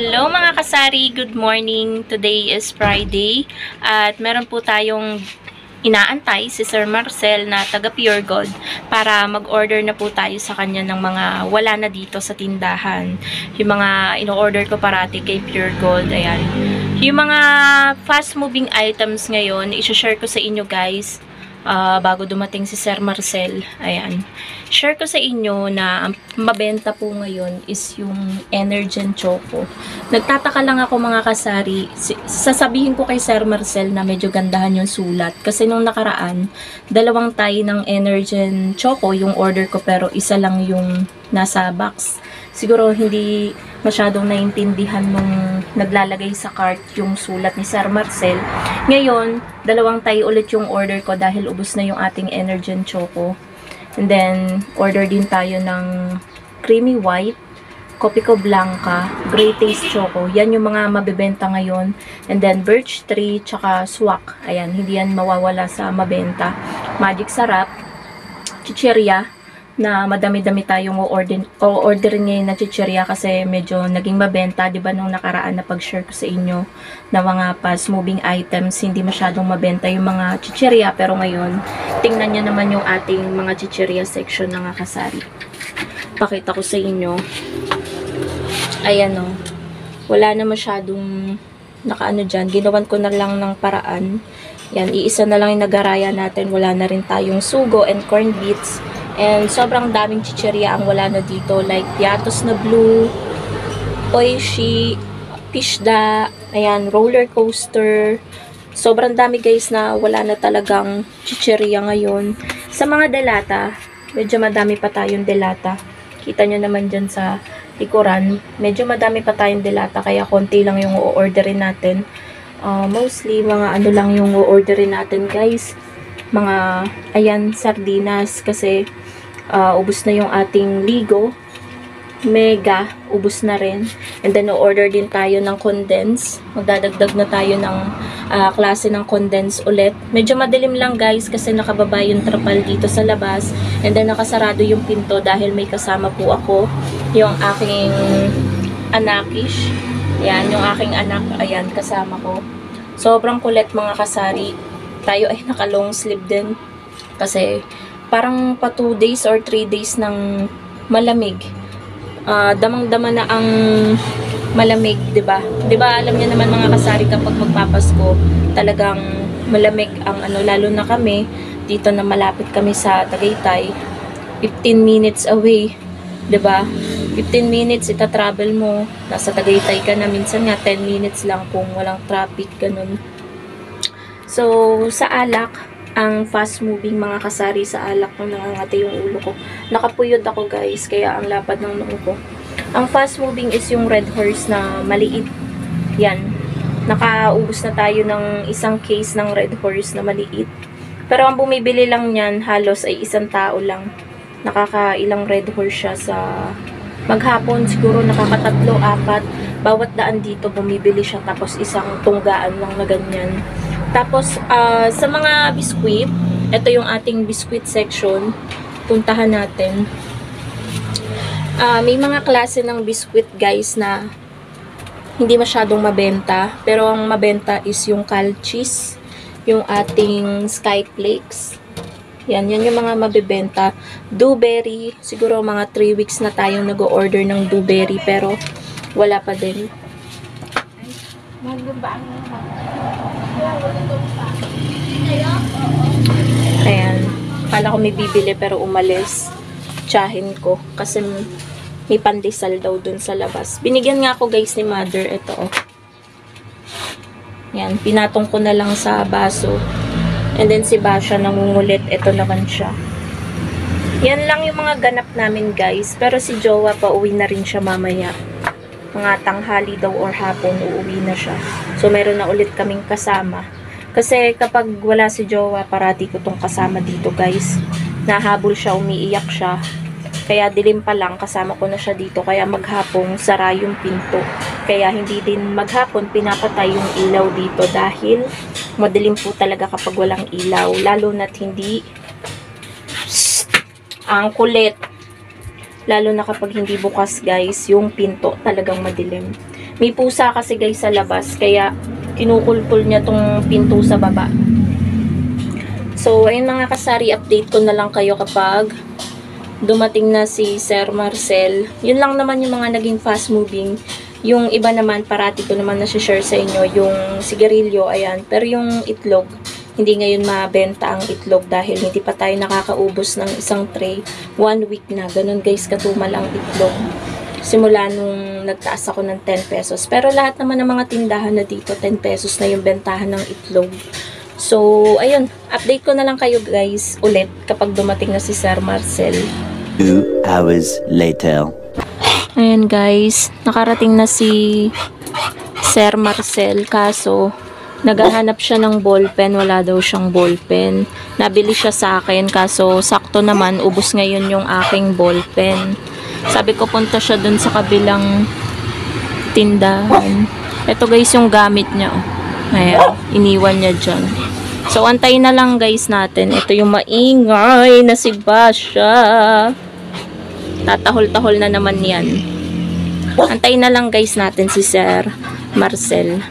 Hello mga kasari, good morning. Today is Friday at meron po tayong inaantay si Sir Marcel na taga Pure Gold para mag-order na po tayo sa kanya ng mga wala na dito sa tindahan. Yung mga ino-order ko parati kay Pure Gold, ayan. Yung mga fast-moving items ngayon, i-share ko sa inyo guys. Bago dumating si Sir Marcel, ayan. Share ko sa inyo na ang mabenta po ngayon is yung Energen Choco. Nagtataka lang ako mga kasari, sasabihin ko kay Sir Marcel na medyo gandahan yung sulat. Kasi nung nakaraan, dalawang tayo ng Energen Choco yung order ko pero isa lang yung nasa box. Siguro hindi masyadong naintindihan nung naglalagay sa cart yung sulat ni Sir Marcel. Ngayon, dalawang tayo ulit yung order ko dahil ubos na yung ating Energen Choco. And then, order din tayo ng Creamy White, Copico Blanca, Gray Taste Choco. Yan yung mga mabibenta ngayon. And then, Birch Tree, tsaka Swak. Ayan, hindi yan mawawala sa mabenta. Magic Sarap, Chicheria, na madami-dami tayong o-order ngayon na chicheria kasi medyo naging mabenta, 'di ba nung nakaraan na pag-share ko sa inyo na mga fast-moving items, hindi masyadong mabenta yung mga chicheria, pero ngayon tingnan niyo naman yung ating mga chicheria section ng kasari. Pakita ko sa inyo. Ayan o. Wala na masyadong nakaano dyan. Ginawan ko na lang ng paraan. Yan, iisa na lang yung nagaraya natin. Wala na rin tayong sugo and corned beets. And sobrang daming chicheria ang wala na dito. Like Piatos na Blue, Oishi, Pishda, ayan, roller coaster. Sobrang dami guys na wala na talagang chicheria ngayon. Sa mga delata, medyo madami pa tayong delata. Kita nyo naman dyan sa likuran. Medyo madami pa tayong delata kaya konti lang yung o-orderin natin. Mostly mga ano lang yung o-orderin natin guys. Mga, ayan, sardinas kasi ubos na yung ating Ligo. Mega, ubos na rin. And then, o-order din tayo ng condense. Magdadagdag na tayo ng klase ng condense ulit. Medyo madilim lang guys kasi nakababa yung trapal dito sa labas. And then, nakasarado yung pinto dahil may kasama po ako. Yung aking anakish. Ayan, yung aking anak. Ayan, kasama ko. Sobrang kulit mga kasari. Tayo ay naka long sleeve din. Kasi, parang pa 2 days or 3 days ng malamig. Damang-dama na ang malamig, 'di ba? 'Di ba alam niyo naman mga kasari kapag magpapasko, talagang malamig ang ano, lalo na kami dito na malapit kami sa Tagaytay. 15 minutes away, 'di ba? 15 minutes ita-travel mo, nasa Tagaytay ka na, minsan nga 10 minutes lang kung walang traffic ganun. So, sa alak, ang fast moving mga kasari sa alak kung nangangati yung ulo ko. Nakapuyod ako guys, kaya ang lapad ng noo ko. Ang fast moving is yung Red Horse na maliit. Yan. Nakaubos na tayo ng isang case ng Red Horse na maliit. Pero ang bumibili lang niyan halos ay isang tao lang. Nakakailang Red Horse siya sa maghapon, siguro nakakatatlo, 4. Bawat daan dito bumibili siya, tapos isang tunggaan lang na ganyan. Tapos, sa mga biskwit, ito yung ating biskwit section. Puntahan natin. May mga klase ng biskwit guys na hindi masyadong mabenta. Pero ang mabenta is yung Calchis, yung ating Skyflakes. Yan yung mga mabibenta. Dewberry, siguro mga 3 weeks na tayong nag-order ng Dewberry pero wala pa din. Ayan. Kala ko may bibili pero umalis. Tsahin ko. Kasi may pandesal daw dun sa labas. Binigyan nga ako guys ni mother. Ito oh. Ayan. Pinatong ko na lang sa baso. And then si Basha nangungulit. Ito naman siya. Yan lang yung mga ganap namin guys. Pero si Jowa pa uwi na rin siya mamaya. Mga tanghali daw or hapon, uuwi na siya. So, meron na ulit kaming kasama. Kasi kapag wala si Jowa, parati ko tong kasama dito, guys. Nahabol siya, umiiyak siya. Kaya dilim pa lang, kasama ko na siya dito. Kaya maghapong sara yung pinto. Kaya hindi din maghapon pinapatay yung ilaw dito dahil madilim po talaga kapag walang ilaw. Lalo na't hindi ang kulit. Lalo na kapag hindi bukas guys, yung pinto talagang madilim. May pusa kasi guys sa labas, kaya kinukulkul niya tong pinto sa baba. So, ayun mga kasari, update ko na lang kayo kapag dumating na si Sir Marcel. Yun lang naman yung mga naging fast moving. Yung iba naman, parati ko naman na-share sa inyo, yung sigarilyo, ayan. Pero yung itlog, hindi ngayon mabenta ang itlog dahil hindi pa tayo nakakaubos ng isang tray. 1 week na. Ganun guys, katumal ang itlog. Simula nung nagtaas ako ng 10 pesos. Pero lahat naman ng mga tindahan na dito, 10 pesos na yung bentahan ng itlog. So, ayun. Update ko na lang kayo guys ulit kapag dumating na si Sir Marcel. 2 hours later. Ayan guys, nakarating na si Sir Marcel, kaso naghahanap siya ng ballpen, wala daw siyang ballpen. Nabili siya sa akin, kaso sakto naman, ubos ngayon yung aking ballpen. Sabi ko punta siya dun sa kabilang tindahan. Ito guys yung gamit niya. Ayan, iniwan niya dyan. So antayin na lang guys natin. Ito yung maingay na si Basha. Tatahol-tahol na naman yan. Antayin na lang guys natin si Sir Marcel.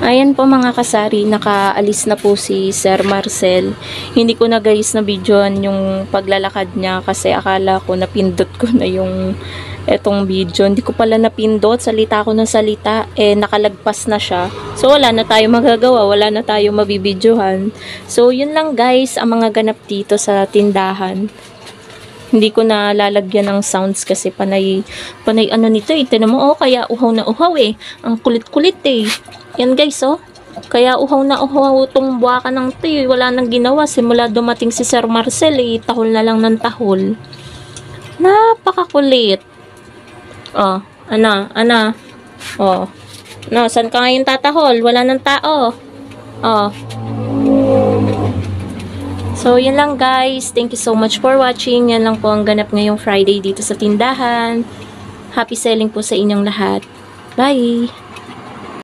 Ayan po mga kasari, nakaalis na po si Sir Marcel. Hindi ko na guys na videoan yung paglalakad niya kasi akala ko napindot ko na yung etong video. Hindi ko pala napindot, salita ko ng salita, nakalagpas na siya. So wala na tayo magagawa, wala na tayo mabibidyohan. So yun lang guys, ang mga ganap dito sa tindahan. Hindi ko na lalagyan ng sounds kasi panay ano nito eh. Tinan mo, kaya uhaw na uhaw eh. Ang kulit-kulit eh. Yan guys, Kaya uhaw na uhaw tong buwaka ng to. Wala nang ginawa. Simula dumating si Sir Marcel tahol na lang ng tahol. Napakakulit. Ana. Saan ka ngayon tatahol? Wala nang tao. So, yun lang guys. Thank you so much for watching. Yan lang po ang ganap ngayong Friday dito sa tindahan. Happy selling po sa inyong lahat. Bye!